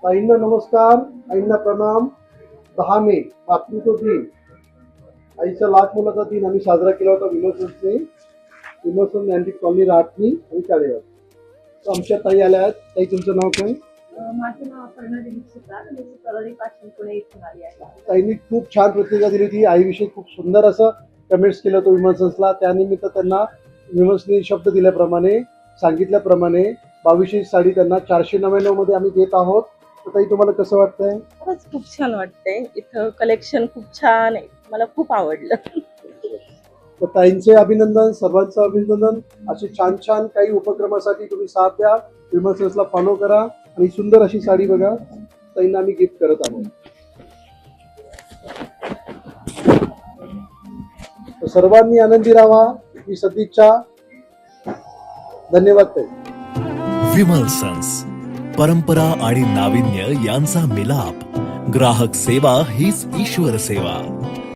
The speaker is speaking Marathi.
ताईंना नमस्कार, आईंना प्रणाम. 10 मे मातृत्व दिन, आईचा लाख मुलाचा दिन आम्ही साजरा केला होता विमोचनने. विमोचन नॅन्टिक कॉलनी राहटणी आणि काळेवाड. तर आमच्या ताई आल्या आहेत. ताई, तुमचं नाव काय? माझं नाव अपर्णा दीक्षिता. मी परळी पासून पुणे इथून आली आहे. ताईंनी खूप छान प्रतिक्रिया दिली होती. आईविषयी खूप सुंदर असं कमेंट्स केलं होतं विमर्शन्सला. त्यानिमित्त त्यांना विमर्शनी शब्द दिल्याप्रमाणे, सांगितल्याप्रमाणे 2200 साडी त्यांना 499 मध्ये आम्ही देत आहोत. तर ताई, तुम्हाला कसं वाटतंय? खरंच खूप छान वाटतंय. इथं कलेक्शन खूप छान आहे, मला खूप आवडलं. तर ताईंचे अभिनंदन, सर्वांचं अभिनंदन. असे छान छान काही उपक्रमासाठी तुम्ही साथ द्या. विमर्शन्सला फॉलो करा आणि सुंदर अशी साडी बघा ताईंना आम्ही गिफ्ट करत आहोत. तर सर्वांनी आनंदी राहा ही सदिच्छा. धन्यवाद ताई. विमल्सन्स, परंपरा आणि नाविन्य यांचा मिलाप. ग्राहक सेवा हीच ईश्वर सेवा.